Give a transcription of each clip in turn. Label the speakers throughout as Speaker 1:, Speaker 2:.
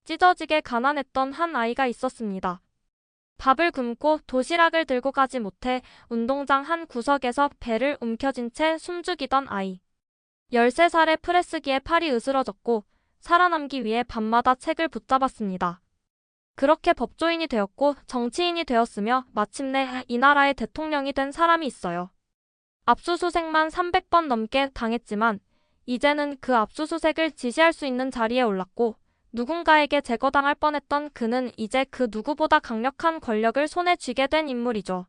Speaker 1: 찢어지게 가난했던 한 아이가 있었습니다. 밥을 굶고 도시락을 들고 가지 못해 운동장 한 구석에서 배를 움켜쥔 채 숨죽이던 아이. 13살의 프레스기에 팔이 으스러졌고 살아남기 위해 밤마다 책을 붙잡았습니다. 그렇게 법조인이 되었고 정치인이 되었으며 마침내 이 나라의 대통령이 된 사람이 있어요. 압수수색만 300번 넘게 당했지만 이제는 그 압수수색을 지시할 수 있는 자리에 올랐고 누군가에게 제거당할 뻔했던 그는 이제 그 누구보다 강력한 권력을 손에 쥐게 된 인물이죠.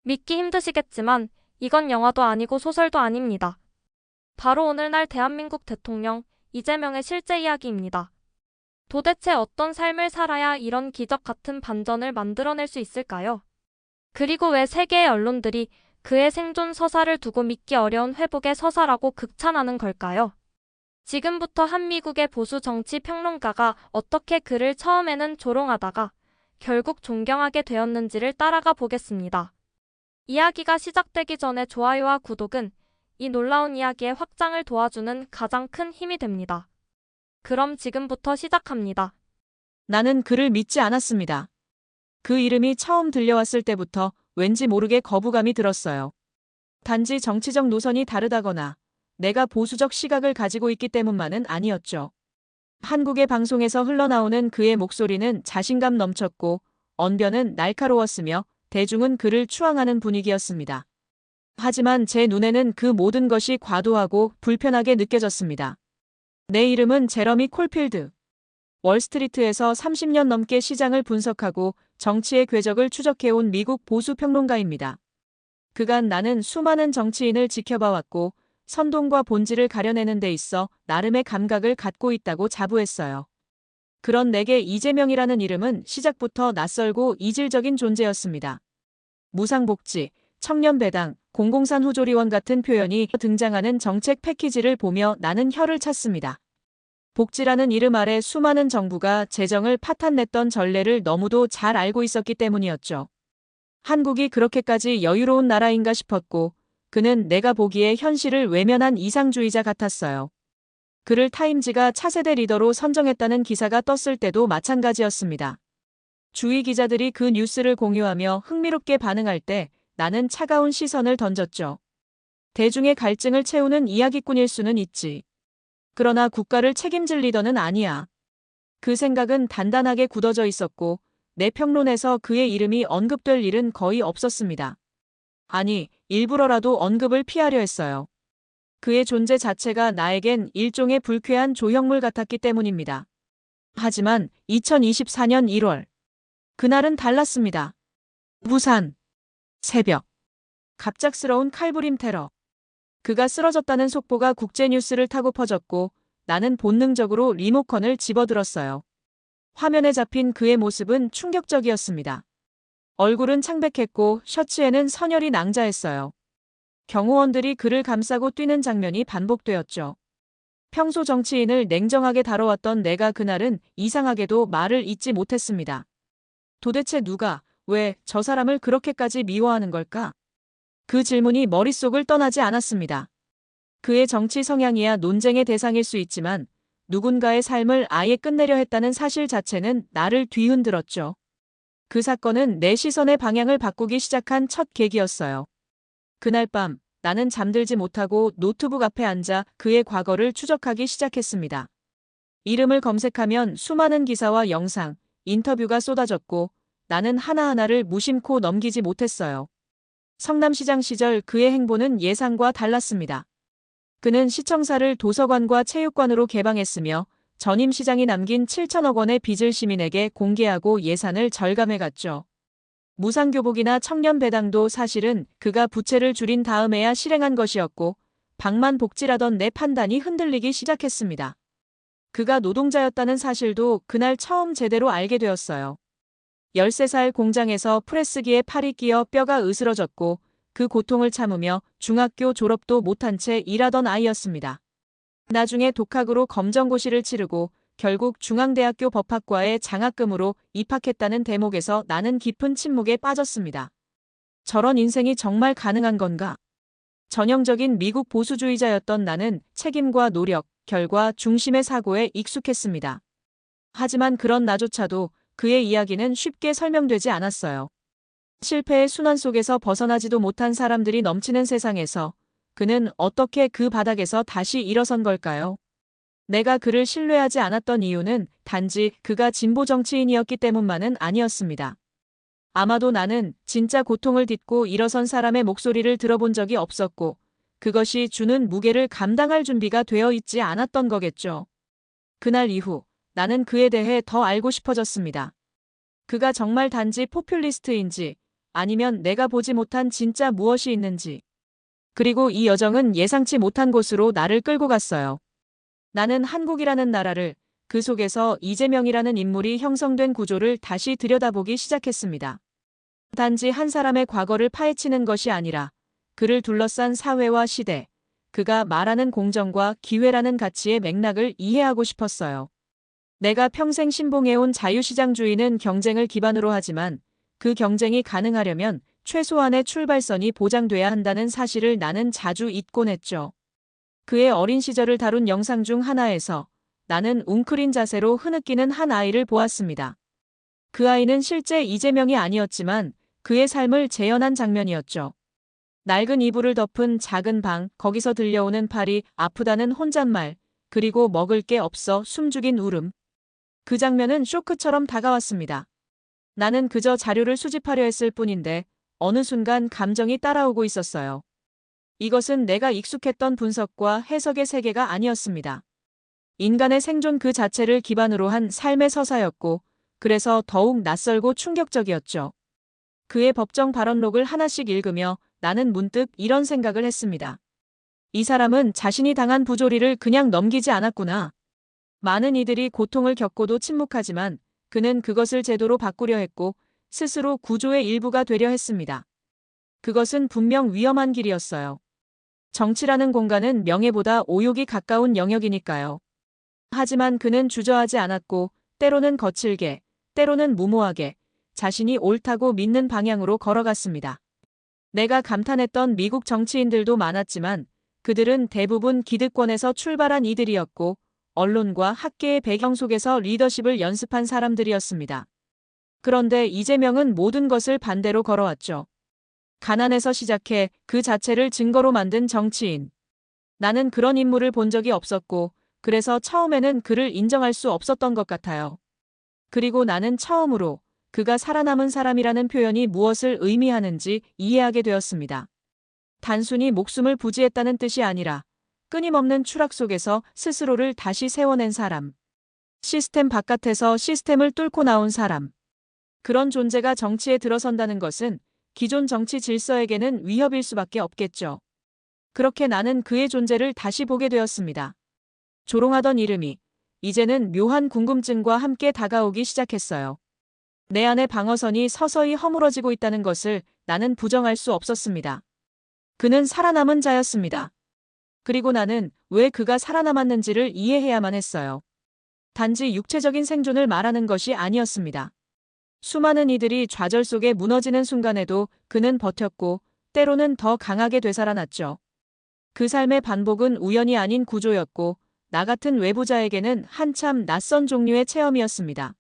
Speaker 1: 믿기 힘드시겠지만 이건 영화도 아니고 소설도 아닙니다. 바로 오늘날 대한민국 대통령 이재명의 실제 이야기입니다. 도대체 어떤 삶을 살아야 이런 기적 같은 반전을 만들어낼 수 있을까요? 그리고 왜 세계의 언론들이 그의 생존 서사를 두고 믿기 어려운 회복의 서사라고 극찬하는 걸까요? 지금부터 한 미국의 보수 정치 평론가가 어떻게 그를 처음에는 조롱하다가 결국 존경하게 되었는지를 따라가 보겠습니다. 이야기가 시작되기 전에 좋아요와 구독은 이 놀라운 이야기의 확장을 도와주는 가장 큰 힘이 됩니다. 그럼 지금부터 시작합니다.
Speaker 2: 나는 그를 믿지 않았습니다. 그 이름이 처음 들려왔을 때부터 왠지 모르게 거부감이 들었어요. 단지 정치적 노선이 다르다거나 내가 보수적 시각을 가지고 있기 때문만은 아니었죠. 한국의 방송에서 흘러나오는 그의 목소리는 자신감 넘쳤고 언변은 날카로웠으며 대중은 그를 추앙하는 분위기였습니다. 하지만 제 눈에는 그 모든 것이 과도하고 불편하게 느껴졌습니다. 내 이름은 제러미 콜필드. 월스트리트에서 30년 넘게 시장을 분석하고 정치의 궤적을 추적해온 미국 보수 평론가입니다. 그간 나는 수많은 정치인을 지켜봐왔고 선동과 본질을 가려내는 데 있어 나름의 감각을 갖고 있다고 자부했어요. 그런 내게 이재명이라는 이름은 시작부터 낯설고 이질적인 존재였습니다. 무상복지, 청년배당, 공공산 후조리원 같은 표현이 등장하는 정책 패키지를 보며 나는 혀를 찼습니다. 복지라는 이름 아래 수많은 정부가 재정을 파탄냈던 전례를 너무도 잘 알고 있었기 때문이었죠. 한국이 그렇게까지 여유로운 나라인가 싶었고 그는 내가 보기에 현실을 외면한 이상주의자 같았어요. 그를 타임지가 차세대 리더로 선정했다는 기사가 떴을 때도 마찬가지였습니다. 주위 기자들이 그 뉴스를 공유하며 흥미롭게 반응할 때 나는 차가운 시선을 던졌죠. 대중의 갈증을 채우는 이야기꾼일 수는 있지. 그러나 국가를 책임질 리더는 아니야. 그 생각은 단단하게 굳어져 있었고 내 평론에서 그의 이름이 언급될 일은 거의 없었습니다. 아니, 일부러라도 언급을 피하려 했어요. 그의 존재 자체가 나에겐 일종의 불쾌한 조형물 같았기 때문입니다. 하지만 2024년 1월. 그날은 달랐습니다. 부산. 새벽. 갑작스러운 칼부림 테러. 그가 쓰러졌다는 속보가 국제뉴스를 타고 퍼졌고 나는 본능적으로 리모컨을 집어들었어요. 화면에 잡힌 그의 모습은 충격적이었습니다. 얼굴은 창백했고 셔츠에는 선혈이 낭자했어요. 경호원들이 그를 감싸고 뛰는 장면이 반복되었죠. 평소 정치인을 냉정하게 다뤄왔던 내가 그날은 이상하게도 말을 잇지 못했습니다. 도대체 누가, 왜 저 사람을 그렇게까지 미워하는 걸까? 그 질문이 머릿속을 떠나지 않았습니다. 그의 정치 성향이야 논쟁의 대상일 수 있지만 누군가의 삶을 아예 끝내려 했다는 사실 자체는 나를 뒤흔들었죠. 그 사건은 내 시선의 방향을 바꾸기 시작한 첫 계기였어요. 그날 밤 나는 잠들지 못하고 노트북 앞에 앉아 그의 과거를 추적하기 시작했습니다. 이름을 검색하면 수많은 기사와 영상, 인터뷰가 쏟아졌고 나는 하나하나를 무심코 넘기지 못했어요. 성남시장 시절 그의 행보는 예상과 달랐습니다. 그는 시청사를 도서관과 체육관으로 개방했으며 전임 시장이 남긴 7천억 원의 빚을 시민에게 공개하고 예산을 절감해갔죠. 무상교복이나 청년배당도 사실은 그가 부채를 줄인 다음에야 실행한 것이었고 방만복지라던 내 판단이 흔들리기 시작했습니다. 그가 노동자였다는 사실도 그날 처음 제대로 알게 되었어요. 13살 공장에서 프레스기에 팔이 끼어 뼈가 으스러졌고 그 고통을 참으며 중학교 졸업도 못한 채 일하던 아이였습니다. 나중에 독학으로 검정고시를 치르고 결국 중앙대학교 법학과에 장학금으로 입학했다는 대목에서 나는 깊은 침묵에 빠졌습니다. 저런 인생이 정말 가능한 건가? 전형적인 미국 보수주의자였던 나는 책임과 노력, 결과 중심의 사고에 익숙했습니다. 하지만 그런 나조차도 그의 이야기는 쉽게 설명되지 않았어요. 실패의 순환 속에서 벗어나지도 못한 사람들이 넘치는 세상에서 그는 어떻게 그 바닥에서 다시 일어선 걸까요? 내가 그를 신뢰하지 않았던 이유는 단지 그가 진보 정치인이었기 때문만은 아니었습니다. 아마도 나는 진짜 고통을 딛고 일어선 사람의 목소리를 들어본 적이 없었고, 그것이 주는 무게를 감당할 준비가 되어 있지 않았던 거겠죠. 그날 이후 나는 그에 대해 더 알고 싶어졌습니다. 그가 정말 단지 포퓰리스트인지 아니면 내가 보지 못한 진짜 무엇이 있는지. 그리고 이 여정은 예상치 못한 곳으로 나를 끌고 갔어요. 나는 한국이라는 나라를, 그 속에서 이재명이라는 인물이 형성된 구조를 다시 들여다보기 시작했습니다. 단지 한 사람의 과거를 파헤치는 것이 아니라 그를 둘러싼 사회와 시대, 그가 말하는 공정과 기회라는 가치의 맥락을 이해하고 싶었어요. 내가 평생 신봉해온 자유시장주의는 경쟁을 기반으로 하지만 그 경쟁이 가능하려면 최소한의 출발선이 보장돼야 한다는 사실을 나는 자주 잊곤 했죠. 그의 어린 시절을 다룬 영상 중 하나에서 나는 웅크린 자세로 흐느끼는 한 아이를 보았습니다. 그 아이는 실제 이재명이 아니었지만 그의 삶을 재현한 장면이었죠. 낡은 이불을 덮은 작은 방, 거기서 들려오는 팔이 아프다는 혼잣말, 그리고 먹을 게 없어 숨죽인 울음. 그 장면은 쇼크처럼 다가왔습니다. 나는 그저 자료를 수집하려 했을 뿐인데 어느 순간 감정이 따라오고 있었어요. 이것은 내가 익숙했던 분석과 해석의 세계가 아니었습니다. 인간의 생존 그 자체를 기반으로 한 삶의 서사였고, 그래서 더욱 낯설고 충격적이었죠. 그의 법정 발언록을 하나씩 읽으며 나는 문득 이런 생각을 했습니다. 이 사람은 자신이 당한 부조리를 그냥 넘기지 않았구나. 많은 이들이 고통을 겪고도 침묵하지만 그는 그것을 제도로 바꾸려 했고 스스로 구조의 일부가 되려 했습니다. 그것은 분명 위험한 길이었어요. 정치라는 공간은 명예보다 오욕이 가까운 영역이니까요. 하지만 그는 주저하지 않았고 때로는 거칠게, 때로는 무모하게 자신이 옳다고 믿는 방향으로 걸어갔습니다. 내가 감탄했던 미국 정치인들도 많았지만 그들은 대부분 기득권에서 출발한 이들이었고 언론과 학계의 배경 속에서 리더십을 연습한 사람들이었습니다. 그런데 이재명은 모든 것을 반대로 걸어왔죠. 가난에서 시작해 그 자체를 증거로 만든 정치인. 나는 그런 인물을 본 적이 없었고 그래서 처음에는 그를 인정할 수 없었던 것 같아요. 그리고 나는 처음으로 그가 살아남은 사람이라는 표현이 무엇을 의미하는지 이해하게 되었습니다. 단순히 목숨을 부지했다는 뜻이 아니라 끊임없는 추락 속에서 스스로를 다시 세워낸 사람. 시스템 바깥에서 시스템을 뚫고 나온 사람. 그런 존재가 정치에 들어선다는 것은 기존 정치 질서에게는 위협일 수밖에 없겠죠. 그렇게 나는 그의 존재를 다시 보게 되었습니다. 조롱하던 이름이 이제는 묘한 궁금증과 함께 다가오기 시작했어요. 내 안의 방어선이 서서히 허물어지고 있다는 것을 나는 부정할 수 없었습니다. 그는 살아남은 자였습니다. 그리고 나는 왜 그가 살아남았는지를 이해해야만 했어요. 단지 육체적인 생존을 말하는 것이 아니었습니다. 수많은 이들이 좌절 속에 무너지는 순간에도 그는 버텼고 때로는 더 강하게 되살아났죠. 그 삶의 반복은 우연이 아닌 구조였고 나 같은 외부자에게는 한참 낯선 종류의 체험이었습니다.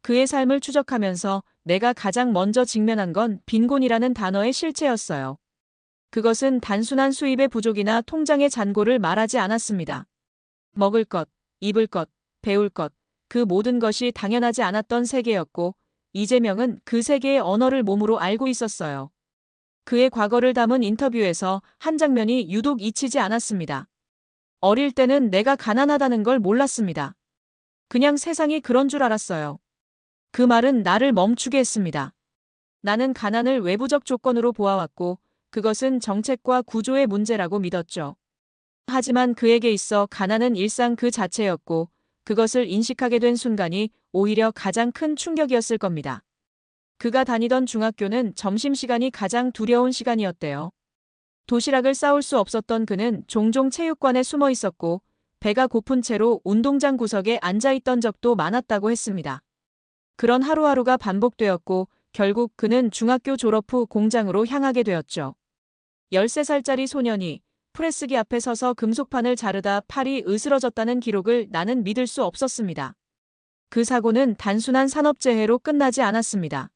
Speaker 2: 그의 삶을 추적하면서 내가 가장 먼저 직면한 건 빈곤이라는 단어의 실체였어요. 그것은 단순한 수입의 부족이나 통장의 잔고를 말하지 않았습니다. 먹을 것, 입을 것, 배울 것, 그 모든 것이 당연하지 않았던 세계였고 이재명은 그 세계의 언어를 몸으로 알고 있었어요. 그의 과거를 담은 인터뷰에서 한 장면이 유독 잊히지 않았습니다. 어릴 때는 내가 가난하다는 걸 몰랐습니다. 그냥 세상이 그런 줄 알았어요. 그 말은 나를 멈추게 했습니다. 나는 가난을 외부적 조건으로 보아왔고 그것은 정책과 구조의 문제라고 믿었죠. 하지만 그에게 있어 가난은 일상 그 자체였고 그것을 인식하게 된 순간이 오히려 가장 큰 충격이었을 겁니다. 그가 다니던 중학교는 점심시간이 가장 두려운 시간이었대요. 도시락을 싸올 수 없었던 그는 종종 체육관에 숨어 있었고 배가 고픈 채로 운동장 구석에 앉아 있던 적도 많았다고 했습니다. 그런 하루하루가 반복되었고 결국 그는 중학교 졸업 후 공장으로 향하게 되었죠. 13살짜리 소년이 프레스기 앞에 서서 금속판을 자르다 팔이 으스러졌다는 기록을 나는 믿을 수 없었습니다. 그 사고는 단순한 산업재해로 끝나지 않았습니다.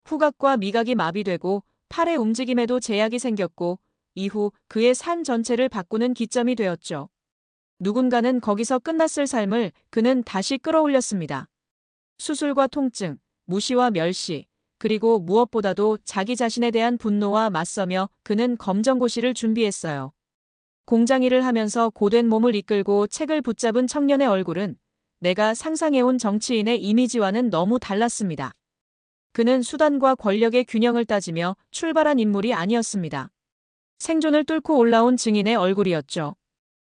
Speaker 2: 후각과 미각이 마비되고 팔의 움직임에도 제약이 생겼고 이후 그의 삶 전체를 바꾸는 기점이 되었죠. 누군가는 거기서 끝났을 삶을 그는 다시 끌어올렸습니다. 수술과 통증, 무시와 멸시, 그리고 무엇보다도 자기 자신에 대한 분노와 맞서며 그는 검정고시를 준비했어요. 공장 일을 하면서 고된 몸을 이끌고 책을 붙잡은 청년의 얼굴은 내가 상상해온 정치인의 이미지와는 너무 달랐습니다. 그는 수단과 권력의 균형을 따지며 출발한 인물이 아니었습니다. 생존을 뚫고 올라온 증인의 얼굴이었죠.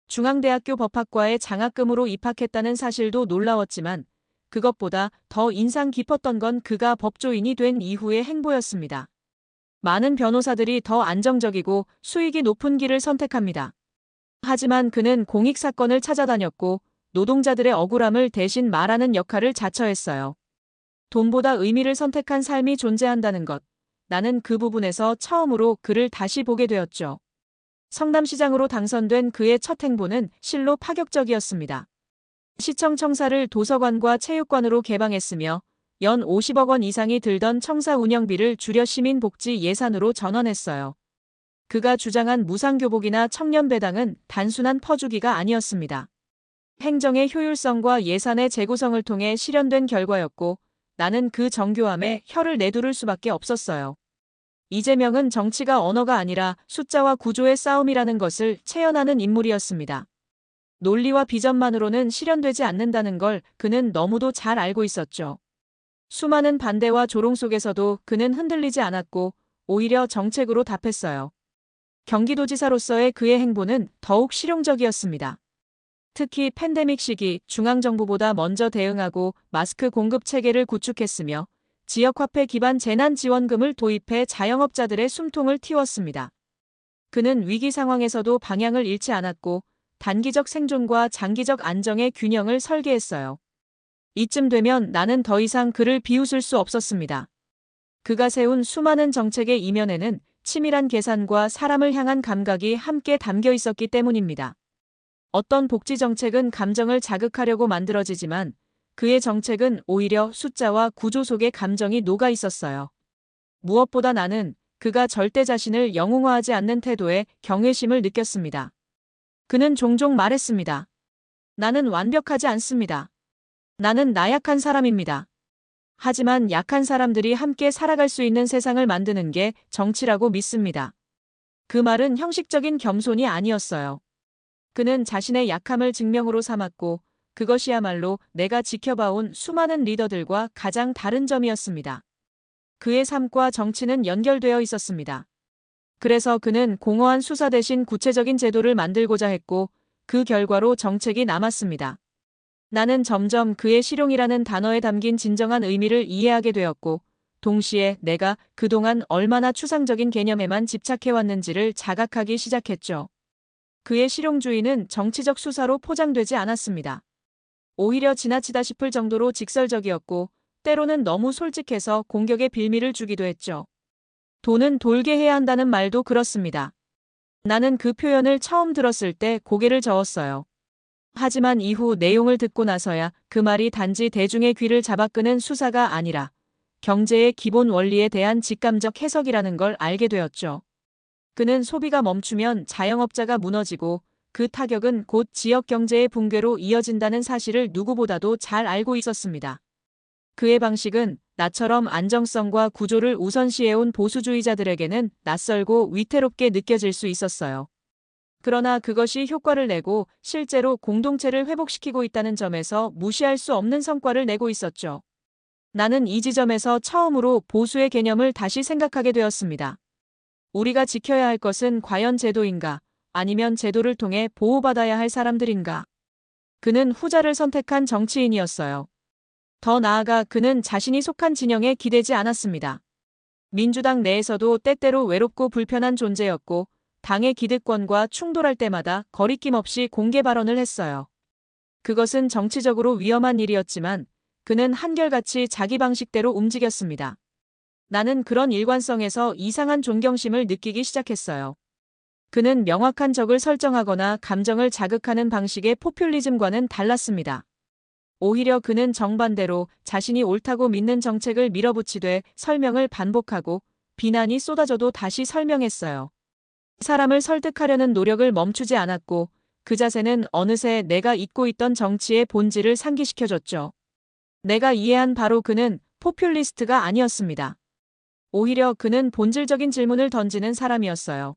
Speaker 2: 중앙대학교 법학과에 장학금으로 입학했다는 사실도 놀라웠지만 그것보다 더 인상 깊었던 건 그가 법조인이 된 이후의 행보였습니다. 많은 변호사들이 더 안정적이고 수익이 높은 길을 선택합니다. 하지만 그는 공익사건을 찾아다녔고 노동자들의 억울함을 대신 말하는 역할을 자처했어요. 돈보다 의미를 선택한 삶이 존재한다는 것. 나는 그 부분에서 처음으로 그를 다시 보게 되었죠. 성남시장으로 당선된 그의 첫 행보는 실로 파격적이었습니다. 시청 청사를 도서관과 체육관으로 개방했으며 연 50억 원 이상이 들던 청사 운영비를 줄여 시민복지 예산으로 전환했어요. 그가 주장한 무상교복이나 청년배당은 단순한 퍼주기가 아니었습니다. 행정의 효율성과 예산의 재구성을 통해 실현된 결과였고 나는 그 정교함에 혀를 내두를 수밖에 없었어요. 이재명은 정치가 언어가 아니라 숫자와 구조의 싸움이라는 것을 체현하는 인물이었습니다. 논리와 비전만으로는 실현되지 않는다는 걸 그는 너무도 잘 알고 있었죠. 수많은 반대와 조롱 속에서도 그는 흔들리지 않았고 오히려 정책으로 답했어요. 경기도지사로서의 그의 행보는 더욱 실용적이었습니다. 특히 팬데믹 시기 중앙정부보다 먼저 대응하고 마스크 공급 체계를 구축했으며 지역화폐 기반 재난지원금을 도입해 자영업자들의 숨통을 틔웠습니다. 그는 위기 상황에서도 방향을 잃지 않았고 단기적 생존과 장기적 안정의 균형을 설계했어요. 이쯤 되면 나는 더 이상 그를 비웃을 수 없었습니다. 그가 세운 수많은 정책의 이면에는 치밀한 계산과 사람을 향한 감각이 함께 담겨 있었기 때문입니다. 어떤 복지 정책은 감정을 자극하려고 만들어지지만 그의 정책은 오히려 숫자와 구조 속에 감정이 녹아 있었어요. 무엇보다 나는 그가 절대 자신을 영웅화하지 않는 태도에 경외심을 느꼈습니다. 그는 종종 말했습니다. 나는 완벽하지 않습니다. 나는 나약한 사람입니다. 하지만 약한 사람들이 함께 살아갈 수 있는 세상을 만드는 게 정치라고 믿습니다. 그 말은 형식적인 겸손이 아니었어요. 그는 자신의 약함을 증명으로 삼았고 그것이야말로 내가 지켜봐온 수많은 리더들과 가장 다른 점이었습니다. 그의 삶과 정치는 연결되어 있었습니다. 그래서 그는 공허한 수사 대신 구체적인 제도를 만들고자 했고 그 결과로 정책이 남았습니다. 나는 점점 그의 실용이라는 단어에 담긴 진정한 의미를 이해하게 되었고 동시에 내가 그동안 얼마나 추상적인 개념에만 집착해왔는지를 자각하기 시작했죠. 그의 실용주의는 정치적 수사로 포장되지 않았습니다. 오히려 지나치다 싶을 정도로 직설적이었고 때로는 너무 솔직해서 공격의 빌미를 주기도 했죠. 돈은 돌게 해야 한다는 말도 그렇습니다. 나는 그 표현을 처음 들었을 때 고개를 저었어요. 하지만 이후 내용을 듣고 나서야 그 말이 단지 대중의 귀를 잡아끄는 수사가 아니라 경제의 기본 원리에 대한 직감적 해석이라는 걸 알게 되었죠. 그는 소비가 멈추면 자영업자가 무너지고 그 타격은 곧 지역 경제의 붕괴로 이어진다는 사실을 누구보다도 잘 알고 있었습니다. 그의 방식은 나처럼 안정성과 구조를 우선시해온 보수주의자들에게는 낯설고 위태롭게 느껴질 수 있었어요. 그러나 그것이 효과를 내고 실제로 공동체를 회복시키고 있다는 점에서 무시할 수 없는 성과를 내고 있었죠. 나는 이 지점에서 처음으로 보수의 개념을 다시 생각하게 되었습니다. 우리가 지켜야 할 것은 과연 제도인가, 아니면 제도를 통해 보호받아야 할 사람들인가? 그는 후자를 선택한 정치인이었어요. 더 나아가 그는 자신이 속한 진영에 기대지 않았습니다. 민주당 내에서도 때때로 외롭고 불편한 존재였고 당의 기득권과 충돌할 때마다 거리낌 없이 공개 발언을 했어요. 그것은 정치적으로 위험한 일이었지만 그는 한결같이 자기 방식대로 움직였습니다. 나는 그런 일관성에서 이상한 존경심을 느끼기 시작했어요. 그는 명확한 적을 설정하거나 감정을 자극하는 방식의 포퓰리즘과는 달랐습니다. 오히려 그는 정반대로 자신이 옳다고 믿는 정책을 밀어붙이되 설명을 반복하고 비난이 쏟아져도 다시 설명했어요. 사람을 설득하려는 노력을 멈추지 않았고 그 자세는 어느새 내가 잊고 있던 정치의 본질을 상기시켜줬죠. 내가 이해한 바로 그는 포퓰리스트가 아니었습니다. 오히려 그는 본질적인 질문을 던지는 사람이었어요.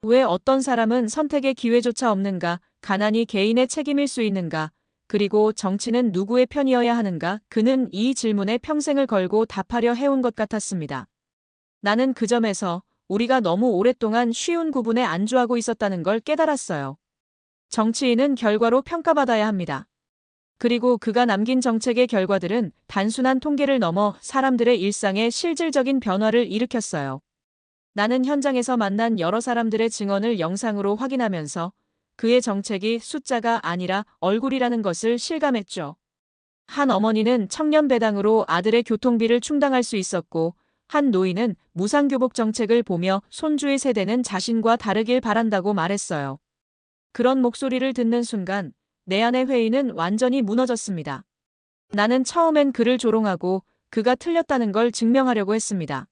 Speaker 2: 왜 어떤 사람은 선택의 기회조차 없는가? 가난이 개인의 책임일 수 있는가? 그리고 정치는 누구의 편이어야 하는가? 그는 이 질문에 평생을 걸고 답하려 해온 것 같았습니다. 나는 그 점에서 우리가 너무 오랫동안 쉬운 구분에 안주하고 있었다는 걸 깨달았어요. 정치인은 결과로 평가받아야 합니다. 그리고 그가 남긴 정책의 결과들은 단순한 통계를 넘어 사람들의 일상에 실질적인 변화를 일으켰어요. 나는 현장에서 만난 여러 사람들의 증언을 영상으로 확인하면서 그의 정책이 숫자가 아니라 얼굴이라는 것을 실감했죠. 한 어머니는 청년 배당으로 아들의 교통비를 충당할 수 있었고, 한 노인은 무상교복 정책을 보며 손주의 세대는 자신과 다르길 바란다고 말했어요. 그런 목소리를 듣는 순간 내 안의 회의는 완전히 무너졌습니다. 나는 처음엔 그를 조롱하고 그가 틀렸다는 걸 증명하려고 했습니다.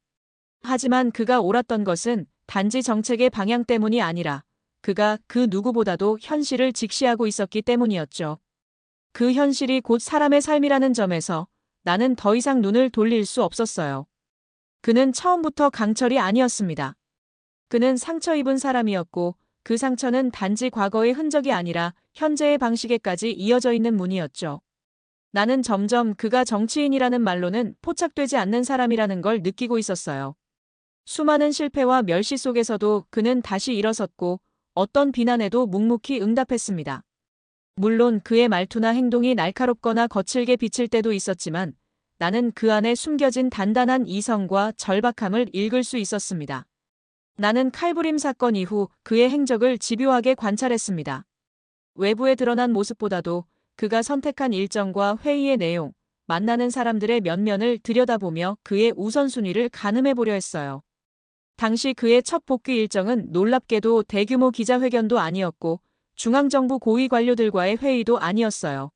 Speaker 2: 하지만 그가 옳았던 것은 단지 정책의 방향 때문이 아니라 그가 그 누구보다도 현실을 직시하고 있었기 때문이었죠. 그 현실이 곧 사람의 삶이라는 점에서 나는 더 이상 눈을 돌릴 수 없었어요. 그는 처음부터 강철이 아니었습니다. 그는 상처 입은 사람이었고 그 상처는 단지 과거의 흔적이 아니라 현재의 방식에까지 이어져 있는 문이었죠. 나는 점점 그가 정치인이라는 말로는 포착되지 않는 사람이라는 걸 느끼고 있었어요. 수많은 실패와 멸시 속에서도 그는 다시 일어섰고 어떤 비난에도 묵묵히 응답했습니다. 물론 그의 말투나 행동이 날카롭거나 거칠게 비칠 때도 있었지만 나는 그 안에 숨겨진 단단한 이성과 절박함을 읽을 수 있었습니다. 나는 칼부림 사건 이후 그의 행적을 집요하게 관찰했습니다. 외부에 드러난 모습보다도 그가 선택한 일정과 회의의 내용, 만나는 사람들의 면면을 들여다보며 그의 우선순위를 가늠해보려 했어요. 당시 그의 첫 복귀 일정은 놀랍게도 대규모 기자회견도 아니었고 중앙정부 고위 관료들과의 회의도 아니었어요.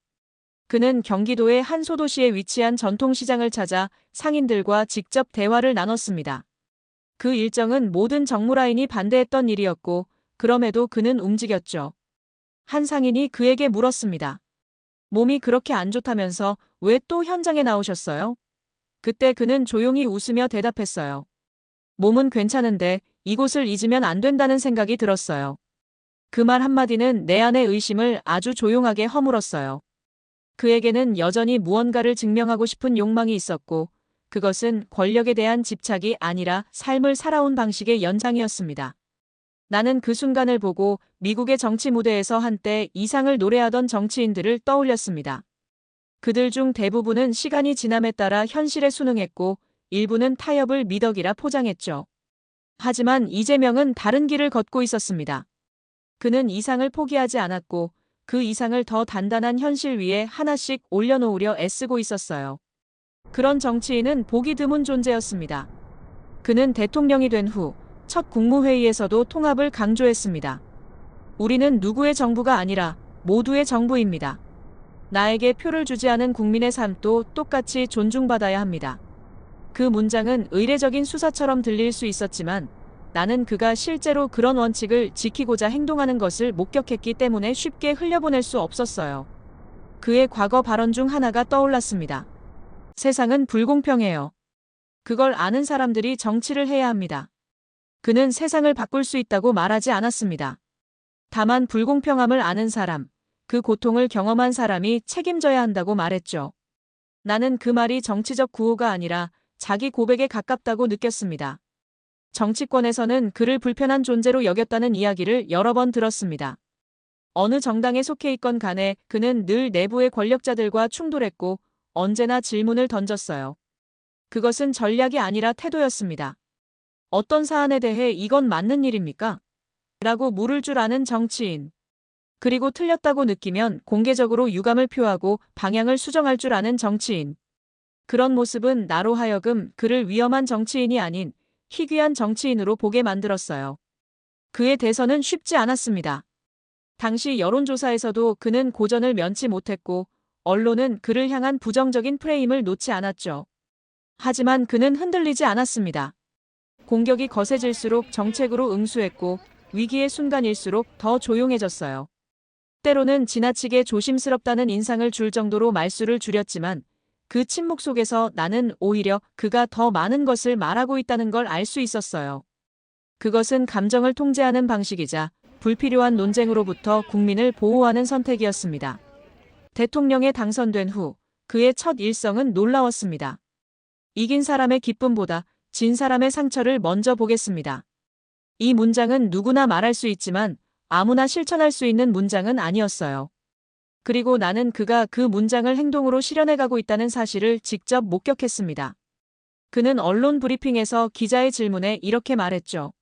Speaker 2: 그는 경기도의 한 소도시에 위치한 전통시장을 찾아 상인들과 직접 대화를 나눴습니다. 그 일정은 모든 정무라인이 반대했던 일이었고 그럼에도 그는 움직였죠. 한 상인이 그에게 물었습니다. 몸이 그렇게 안 좋다면서 왜 또 현장에 나오셨어요? 그때 그는 조용히 웃으며 대답했어요. 몸은 괜찮은데 이곳을 잊으면 안 된다는 생각이 들었어요. 그 말 한마디는 내 안의 의심을 아주 조용하게 허물었어요. 그에게는 여전히 무언가를 증명하고 싶은 욕망이 있었고 그것은 권력에 대한 집착이 아니라 삶을 살아온 방식의 연장이었습니다. 나는 그 순간을 보고 미국의 정치 무대에서 한때 이상을 노래하던 정치인들을 떠올렸습니다. 그들 중 대부분은 시간이 지남에 따라 현실에 순응했고 일부는 타협을 미덕이라 포장했죠. 하지만 이재명은 다른 길을 걷고 있었습니다. 그는 이상을 포기하지 않았고 그 이상을 더 단단한 현실 위에 하나씩 올려놓으려 애쓰고 있었어요. 그런 정치인은 보기 드문 존재였습니다. 그는 대통령이 된 후 첫 국무회의에서도 통합을 강조했습니다. 우리는 누구의 정부가 아니라 모두의 정부입니다. 나에게 표를 주지 않은 국민의 삶도 똑같이 존중받아야 합니다. 그 문장은 의례적인 수사처럼 들릴 수 있었지만 나는 그가 실제로 그런 원칙을 지키고자 행동하는 것을 목격했기 때문에 쉽게 흘려보낼 수 없었어요. 그의 과거 발언 중 하나가 떠올랐습니다. 세상은 불공평해요. 그걸 아는 사람들이 정치를 해야 합니다. 그는 세상을 바꿀 수 있다고 말하지 않았습니다. 다만 불공평함을 아는 사람, 그 고통을 경험한 사람이 책임져야 한다고 말했죠. 나는 그 말이 정치적 구호가 아니라 자기 고백에 가깝다고 느꼈습니다. 정치권에서는 그를 불편한 존재로 여겼다는 이야기를 여러 번 들었습니다. 어느 정당에 속해 있건 간에 그는 늘 내부의 권력자들과 충돌했고 언제나 질문을 던졌어요. 그것은 전략이 아니라 태도였습니다. 어떤 사안에 대해 이건 맞는 일입니까? 라고 물을 줄 아는 정치인. 그리고 틀렸다고 느끼면 공개적으로 유감을 표하고 방향을 수정할 줄 아는 정치인. 그런 모습은 나로 하여금 그를 위험한 정치인이 아닌 희귀한 정치인으로 보게 만들었어요. 그의 대선은 쉽지 않았습니다. 당시 여론조사에서도 그는 고전을 면치 못했고 언론은 그를 향한 부정적인 프레임을 놓지 않았죠. 하지만 그는 흔들리지 않았습니다. 공격이 거세질수록 정책으로 응수했고 위기의 순간일수록 더 조용해졌어요. 때로는 지나치게 조심스럽다는 인상을 줄 정도로 말수를 줄였지만 그 침묵 속에서 나는 오히려 그가 더 많은 것을 말하고 있다는 걸 알 수 있었어요. 그것은 감정을 통제하는 방식이자 불필요한 논쟁으로부터 국민을 보호하는 선택이었습니다. 대통령에 당선된 후 그의 첫 일성은 놀라웠습니다. 이긴 사람의 기쁨보다 진 사람의 상처를 먼저 보겠습니다. 이 문장은 누구나 말할 수 있지만 아무나 실천할 수 있는 문장은 아니었어요. 그리고 나는 그가 그 문장을 행동으로 실현해가고 있다는 사실을 직접 목격했습니다. 그는 언론 브리핑에서 기자의 질문에 이렇게 말했죠.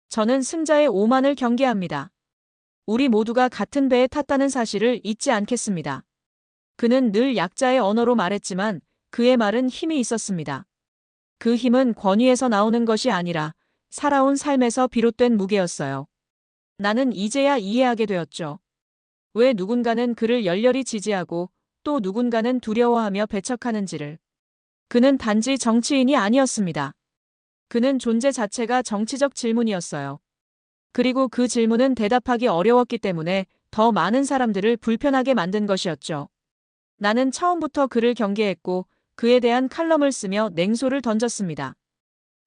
Speaker 2: 저는 승자의 오만을 경계합니다. 우리 모두가 같은 배에 탔다는 사실을 잊지 않겠습니다. 그는 늘 약자의 언어로 말했지만 그의 말은 힘이 있었습니다. 그 힘은 권위에서 나오는 것이 아니라 살아온 삶에서 비롯된 무게였어요. 나는 이제야 이해하게 되었죠. 왜 누군가는 그를 열렬히 지지하고 또 누군가는 두려워하며 배척하는지를. 그는 단지 정치인이 아니었습니다. 그는 존재 자체가 정치적 질문이었어요. 그리고 그 질문은 대답하기 어려웠기 때문에 더 많은 사람들을 불편하게 만든 것이었죠. 나는 처음부터 그를 경계했고 그에 대한 칼럼을 쓰며 냉소를 던졌습니다.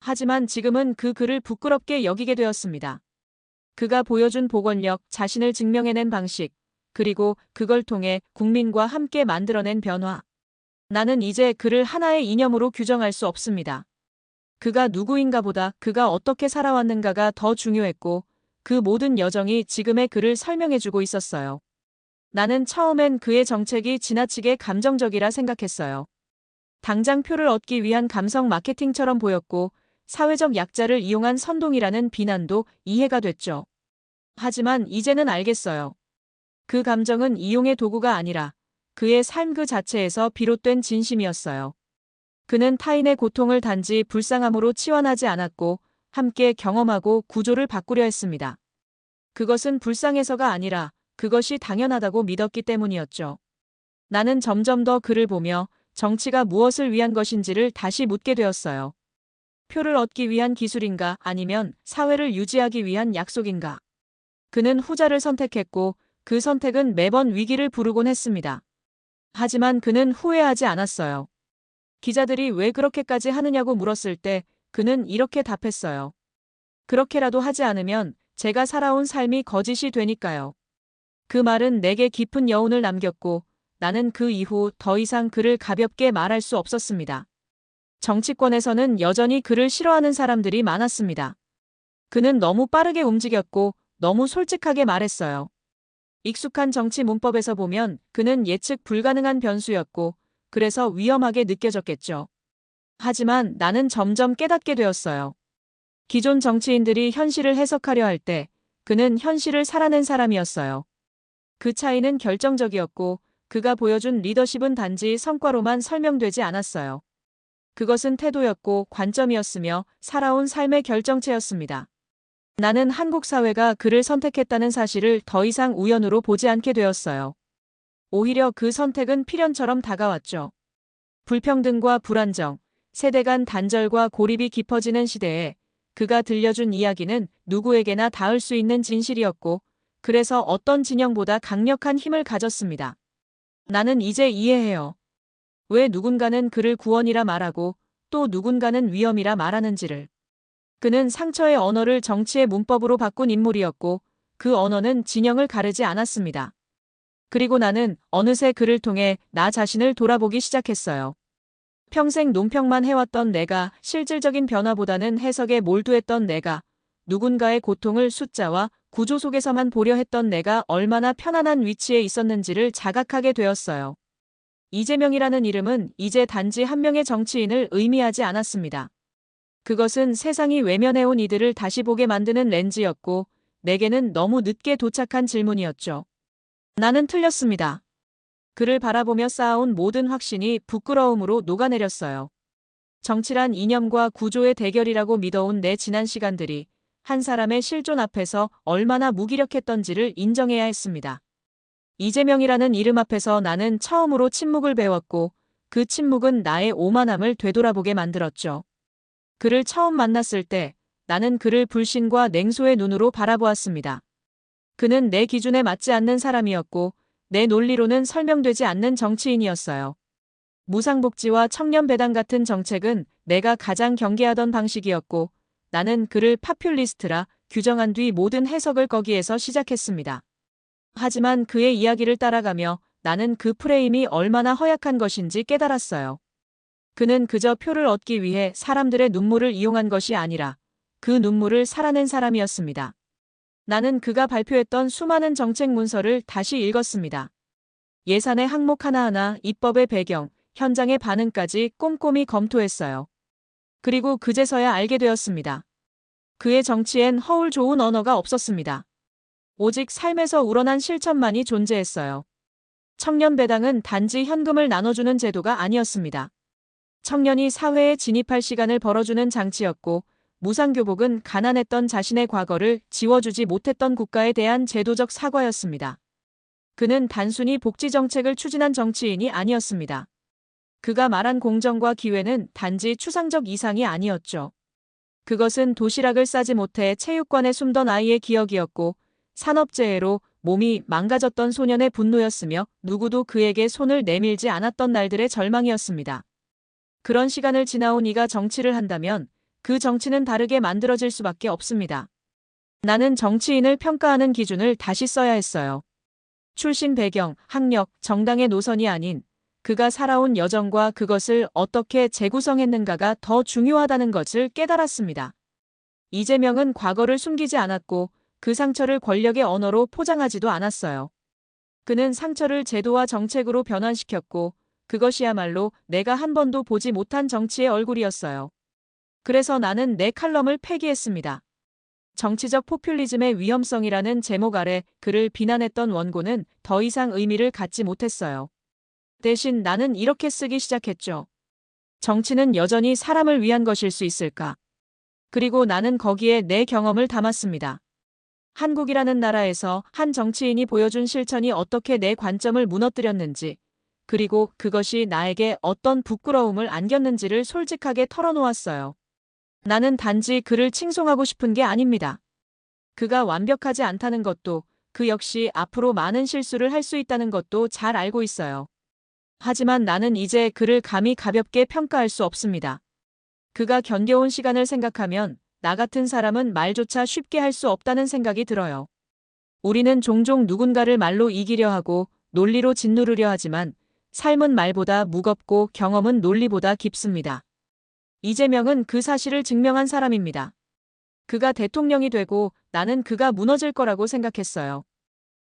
Speaker 2: 하지만 지금은 그 글을 부끄럽게 여기게 되었습니다. 그가 보여준 보건력, 자신을 증명해낸 방식, 그리고 그걸 통해 국민과 함께 만들어낸 변화. 나는 이제 그를 하나의 이념으로 규정할 수 없습니다. 그가 누구인가 보다 그가 어떻게 살아왔는가가 더 중요했고 그 모든 여정이 지금의 그를 설명해주고 있었어요. 나는 처음엔 그의 정책이 지나치게 감정적이라 생각했어요. 당장 표를 얻기 위한 감성 마케팅처럼 보였고 사회적 약자를 이용한 선동이라는 비난도 이해가 됐죠. 하지만 이제는 알겠어요. 그 감정은 이용의 도구가 아니라 그의 삶 그 자체에서 비롯된 진심이었어요. 그는 타인의 고통을 단지 불쌍함으로 치환하지 않았고 함께 경험하고 구조를 바꾸려 했습니다. 그것은 불쌍해서가 아니라 그것이 당연하다고 믿었기 때문이었죠. 나는 점점 더 그를 보며 정치가 무엇을 위한 것인지를 다시 묻게 되었어요. 표를 얻기 위한 기술인가 아니면 사회를 유지하기 위한 약속인가. 그는 후자를 선택했고 그 선택은 매번 위기를 부르곤 했습니다. 하지만 그는 후회하지 않았어요. 기자들이 왜 그렇게까지 하느냐고 물었을 때 그는 이렇게 답했어요. 그렇게라도 하지 않으면 제가 살아온 삶이 거짓이 되니까요. 그 말은 내게 깊은 여운을 남겼고 나는 그 이후 더 이상 그를 가볍게 말할 수 없었습니다. 정치권에서는 여전히 그를 싫어하는 사람들이 많았습니다. 그는 너무 빠르게 움직였고 너무 솔직하게 말했어요. 익숙한 정치 문법에서 보면 그는 예측 불가능한 변수였고 그래서 위험하게 느껴졌겠죠. 하지만 나는 점점 깨닫게 되었어요. 기존 정치인들이 현실을 해석하려 할 때 그는 현실을 살아낸 사람이었어요. 그 차이는 결정적이었고 그가 보여준 리더십은 단지 성과로만 설명되지 않았어요. 그것은 태도였고 관점이었으며 살아온 삶의 결정체였습니다. 나는 한국 사회가 그를 선택했다는 사실을 더 이상 우연으로 보지 않게 되었어요. 오히려 그 선택은 필연처럼 다가왔죠. 불평등과 불안정, 세대 간 단절과 고립이 깊어지는 시대에 그가 들려준 이야기는 누구에게나 닿을 수 있는 진실이었고 그래서 어떤 진영보다 강력한 힘을 가졌습니다. 나는 이제 이해해요. 왜 누군가는 그를 구원이라 말하고 또 누군가는 위험이라 말하는지를. 그는 상처의 언어를 정치의 문법으로 바꾼 인물이었고 그 언어는 진영을 가르지 않았습니다. 그리고 나는 어느새 그를 통해 나 자신을 돌아보기 시작했어요. 평생 논평만 해왔던 내가, 실질적인 변화보다는 해석에 몰두했던 내가, 누군가의 고통을 숫자와 구조 속에서만 보려 했던 내가 얼마나 편안한 위치에 있었는지를 자각하게 되었어요. 이재명이라는 이름은 이제 단지 한 명의 정치인을 의미하지 않았습니다. 그것은 세상이 외면해온 이들을 다시 보게 만드는 렌즈였고 내게는 너무 늦게 도착한 질문이었죠. 나는 틀렸습니다. 그를 바라보며 쌓아온 모든 확신이 부끄러움으로 녹아내렸어요. 정치란 이념과 구조의 대결이라고 믿어온 내 지난 시간들이 한 사람의 실존 앞에서 얼마나 무기력했던지를 인정해야 했습니다. 이재명이라는 이름 앞에서 나는 처음으로 침묵을 배웠고 그 침묵은 나의 오만함을 되돌아보게 만들었죠. 그를 처음 만났을 때 나는 그를 불신과 냉소의 눈으로 바라보았습니다. 그는 내 기준에 맞지 않는 사람이었고 내 논리로는 설명되지 않는 정치인이었어요. 무상복지와 청년배당 같은 정책은 내가 가장 경계하던 방식이었고 나는 그를 파퓰리스트라 규정한 뒤 모든 해석을 거기에서 시작했습니다. 하지만 그의 이야기를 따라가며 나는 그 프레임이 얼마나 허약한 것인지 깨달았어요. 그는 그저 표를 얻기 위해 사람들의 눈물을 이용한 것이 아니라 그 눈물을 살아낸 사람이었습니다. 나는 그가 발표했던 수많은 정책 문서를 다시 읽었습니다. 예산의 항목 하나하나, 입법의 배경, 현장의 반응까지 꼼꼼히 검토했어요. 그리고 그제서야 알게 되었습니다. 그의 정치엔 허울 좋은 언어가 없었습니다. 오직 삶에서 우러난 실천만이 존재했어요. 청년배당은 단지 현금을 나눠주는 제도가 아니었습니다. 청년이 사회에 진입할 시간을 벌어주는 장치였고 무상교복은 가난했던 자신의 과거를 지워주지 못했던 국가에 대한 제도적 사과였습니다. 그는 단순히 복지정책을 추진한 정치인이 아니었습니다. 그가 말한 공정과 기회는 단지 추상적 이상이 아니었죠. 그것은 도시락을 싸지 못해 체육관에 숨던 아이의 기억이었고 산업재해로 몸이 망가졌던 소년의 분노였으며 누구도 그에게 손을 내밀지 않았던 날들의 절망이었습니다. 그런 시간을 지나온 이가 정치를 한다면 그 정치는 다르게 만들어질 수밖에 없습니다. 나는 정치인을 평가하는 기준을 다시 써야 했어요. 출신 배경, 학력, 정당의 노선이 아닌 그가 살아온 여정과 그것을 어떻게 재구성했는가가 더 중요하다는 것을 깨달았습니다. 이재명은 과거를 숨기지 않았고 그 상처를 권력의 언어로 포장하지도 않았어요. 그는 상처를 제도와 정책으로 변환시켰고 그것이야말로 내가 한 번도 보지 못한 정치의 얼굴이었어요. 그래서 나는 내 칼럼을 폐기했습니다. 정치적 포퓰리즘의 위험성이라는 제목 아래 그를 비난했던 원고는 더 이상 의미를 갖지 못했어요. 대신 나는 이렇게 쓰기 시작했죠. 정치는 여전히 사람을 위한 것일 수 있을까? 그리고 나는 거기에 내 경험을 담았습니다. 한국이라는 나라에서 한 정치인이 보여준 실천이 어떻게 내 관점을 무너뜨렸는지, 그리고 그것이 나에게 어떤 부끄러움을 안겼는지를 솔직하게 털어놓았어요. 나는 단지 그를 칭송하고 싶은 게 아닙니다. 그가 완벽하지 않다는 것도, 그 역시 앞으로 많은 실수를 할 수 있다는 것도 잘 알고 있어요. 하지만 나는 이제 그를 감히 가볍게 평가할 수 없습니다. 그가 견뎌온 시간을 생각하면 나 같은 사람은 말조차 쉽게 할 수 없다는 생각이 들어요. 우리는 종종 누군가를 말로 이기려 하고 논리로 짓누르려 하지만 삶은 말보다 무겁고 경험은 논리보다 깊습니다. 이재명은 그 사실을 증명한 사람입니다. 그가 대통령이 되고 나는 그가 무너질 거라고 생각했어요.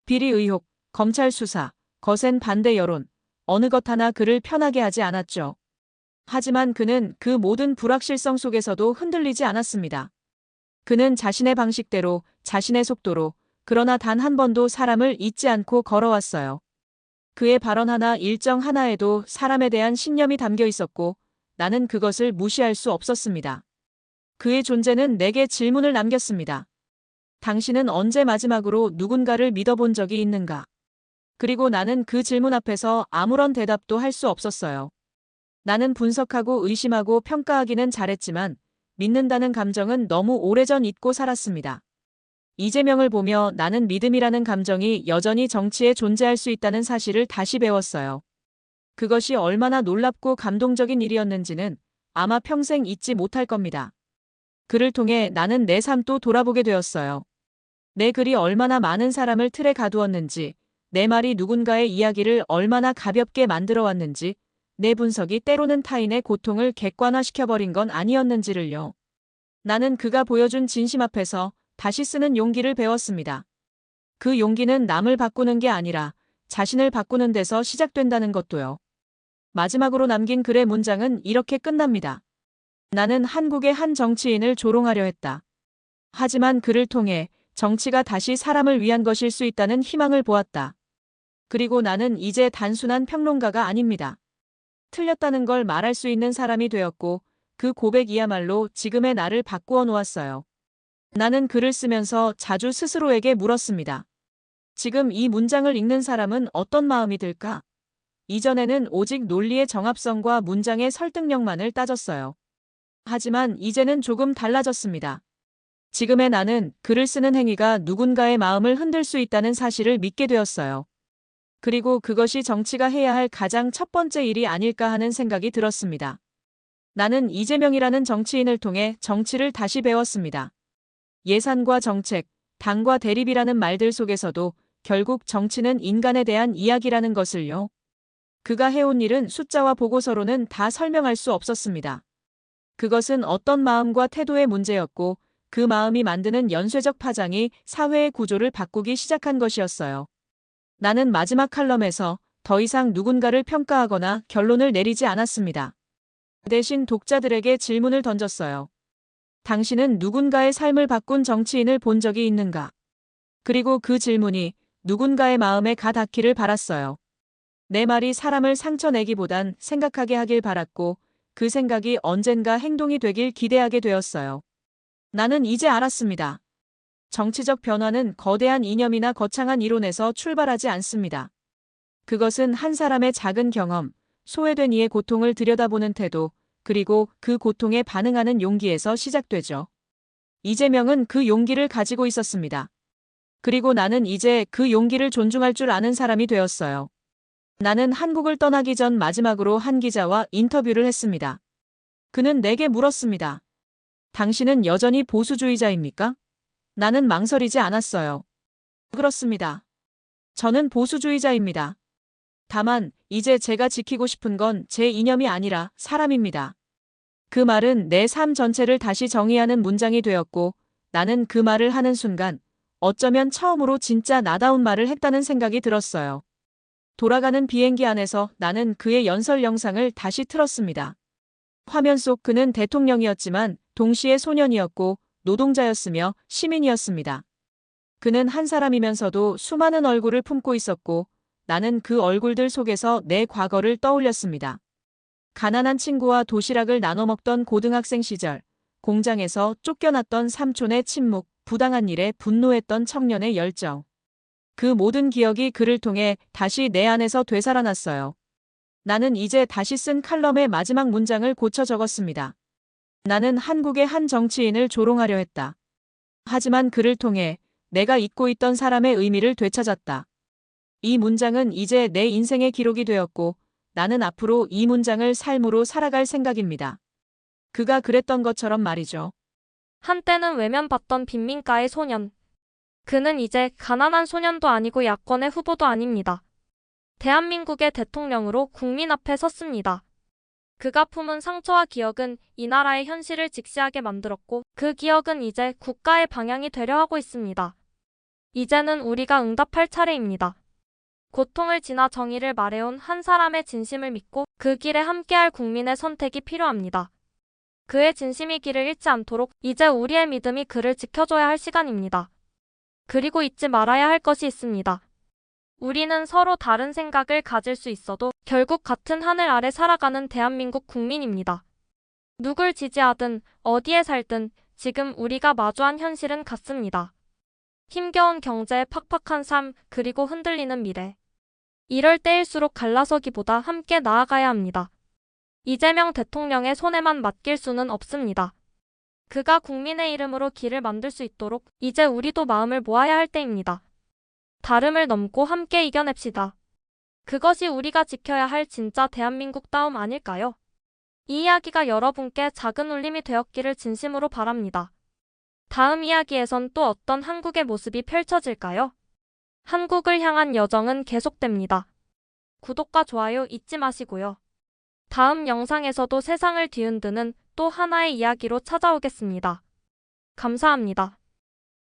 Speaker 2: 비리 의혹, 검찰 수사, 거센 반대 여론, 어느 것 하나 그를 편하게 하지 않았죠. 하지만 그는 그 모든 불확실성 속에서도 흔들리지 않았습니다. 그는 자신의 방식대로, 자신의 속도로, 그러나 단 한 번도 사람을 잊지 않고 걸어왔어요. 그의 발언 하나, 일정 하나에도 사람에 대한 신념이 담겨 있었고 나는 그것을 무시할 수 없었습니다. 그의 존재는 내게 질문을 남겼습니다. 당신은 언제 마지막으로 누군가를 믿어본 적이 있는가? 그리고 나는 그 질문 앞에서 아무런 대답도 할 수 없었어요. 나는 분석하고 의심하고 평가하기는 잘했지만 믿는다는 감정은 너무 오래전 잊고 살았습니다. 이재명을 보며 나는 믿음이라는 감정이 여전히 정치에 존재할 수 있다는 사실을 다시 배웠어요. 그것이 얼마나 놀랍고 감동적인 일이었는지는 아마 평생 잊지 못할 겁니다. 그를 통해 나는 내 삶도 돌아보게 되었어요. 내 글이 얼마나 많은 사람을 틀에 가두었는지, 내 말이 누군가의 이야기를 얼마나 가볍게 만들어 왔는지, 내 분석이 때로는 타인의 고통을 객관화시켜버린 건 아니었는지를요. 나는 그가 보여준 진심 앞에서 다시 쓰는 용기를 배웠습니다. 그 용기는 남을 바꾸는 게 아니라 자신을 바꾸는 데서 시작된다는 것도요. 마지막으로 남긴 글의 문장은 이렇게 끝납니다. 나는 한국의 한 정치인을 조롱하려 했다. 하지만 그를 통해 정치가 다시 사람을 위한 것일 수 있다는 희망을 보았다. 그리고 나는 이제 단순한 평론가가 아닙니다. 틀렸다는 걸 말할 수 있는 사람이 되었고 그 고백이야말로 지금의 나를 바꾸어 놓았어요. 나는 글을 쓰면서 자주 스스로에게 물었습니다. 지금 이 문장을 읽는 사람은 어떤 마음이 들까? 이전에는 오직 논리의 정합성과 문장의 설득력만을 따졌어요. 하지만 이제는 조금 달라졌습니다. 지금의 나는 글을 쓰는 행위가 누군가의 마음을 흔들 수 있다는 사실을 믿게 되었어요. 그리고 그것이 정치가 해야 할 가장 첫 번째 일이 아닐까 하는 생각이 들었습니다. 나는 이재명이라는 정치인을 통해 정치를 다시 배웠습니다. 예산과 정책, 당과 대립이라는 말들 속에서도 결국 정치는 인간에 대한 이야기라는 것을요. 그가 해온 일은 숫자와 보고서로는 다 설명할 수 없었습니다. 그것은 어떤 마음과 태도의 문제였고 그 마음이 만드는 연쇄적 파장이 사회의 구조를 바꾸기 시작한 것이었어요. 나는 마지막 칼럼에서 더 이상 누군가를 평가하거나 결론을 내리지 않았습니다. 대신 독자들에게 질문을 던졌어요. 당신은 누군가의 삶을 바꾼 정치인을 본 적이 있는가? 그리고 그 질문이 누군가의 마음에 가 닿기를 바랐어요. 내 말이 사람을 상처내기보단 생각하게 하길 바랐고 그 생각이 언젠가 행동이 되길 기대하게 되었어요. 나는 이제 알았습니다. 정치적 변화는 거대한 이념이나 거창한 이론에서 출발하지 않습니다. 그것은 한 사람의 작은 경험, 소외된 이의 고통을 들여다보는 태도, 그리고 그 고통에 반응하는 용기에서 시작되죠. 이재명은 그 용기를 가지고 있었습니다. 그리고 나는 이제 그 용기를 존중할 줄 아는 사람이 되었어요. 나는 한국을 떠나기 전 마지막으로 한 기자와 인터뷰를 했습니다. 그는 내게 물었습니다. 당신은 여전히 보수주의자입니까? 나는 망설이지 않았어요. 그렇습니다. 저는 보수주의자입니다. 다만 이제 제가 지키고 싶은 건 제 이념이 아니라 사람입니다. 그 말은 내 삶 전체를 다시 정의하는 문장이 되었고 나는 그 말을 하는 순간 어쩌면 처음으로 진짜 나다운 말을 했다는 생각이 들었어요. 돌아가는 비행기 안에서 나는 그의 연설 영상을 다시 틀었습니다. 화면 속 그는 대통령이었지만 동시에 소년이었고 노동자였으며 시민이었습니다. 그는 한 사람이면서도 수많은 얼굴을 품고 있었고 나는 그 얼굴들 속에서 내 과거를 떠올렸습니다. 가난한 친구와 도시락을 나눠 먹던 고등학생 시절, 공장에서 쫓겨났던 삼촌의 침묵, 부당한 일에 분노했던 청년의 열정. 그 모든 기억이 그를 통해 다시 내 안에서 되살아났어요. 나는 이제 다시 쓴 칼럼의 마지막 문장을 고쳐 적었습니다. 나는 한국의 한 정치인을 조롱하려 했다. 하지만 그를 통해 내가 잊고 있던 사람의 의미를 되찾았다. 이 문장은 이제 내 인생의 기록이 되었고 나는 앞으로 이 문장을 삶으로 살아갈 생각입니다. 그가 그랬던 것처럼 말이죠.
Speaker 1: 한때는 외면받던 빈민가의 소년. 그는 이제 가난한 소년도 아니고 야권의 후보도 아닙니다. 대한민국의 대통령으로 국민 앞에 섰습니다. 그가 품은 상처와 기억은 이 나라의 현실을 직시하게 만들었고 그 기억은 이제 국가의 방향이 되려 하고 있습니다. 이제는 우리가 응답할 차례입니다. 고통을 지나 정의를 말해온 한 사람의 진심을 믿고 그 길에 함께할 국민의 선택이 필요합니다. 그의 진심이 길을 잃지 않도록 이제 우리의 믿음이 그를 지켜줘야 할 시간입니다. 그리고 잊지 말아야 할 것이 있습니다. 우리는 서로 다른 생각을 가질 수 있어도 결국 같은 하늘 아래 살아가는 대한민국 국민입니다. 누굴 지지하든 어디에 살든 지금 우리가 마주한 현실은 같습니다. 힘겨운 경제, 팍팍한 삶, 그리고 흔들리는 미래. 이럴 때일수록 갈라서기보다 함께 나아가야 합니다. 이재명 대통령의 손에만 맡길 수는 없습니다. 그가 국민의 이름으로 길을 만들 수 있도록 이제 우리도 마음을 모아야 할 때입니다. 다름을 넘고 함께 이겨냅시다. 그것이 우리가 지켜야 할 진짜 대한민국다움 아닐까요? 이 이야기가 여러분께 작은 울림이 되었기를 진심으로 바랍니다. 다음 이야기에선 또 어떤 한국의 모습이 펼쳐질까요? 한국을 향한 여정은 계속됩니다. 구독과 좋아요 잊지 마시고요. 다음 영상에서도 세상을 뒤흔드는 또 하나의 이야기로 찾아오겠습니다. 감사합니다.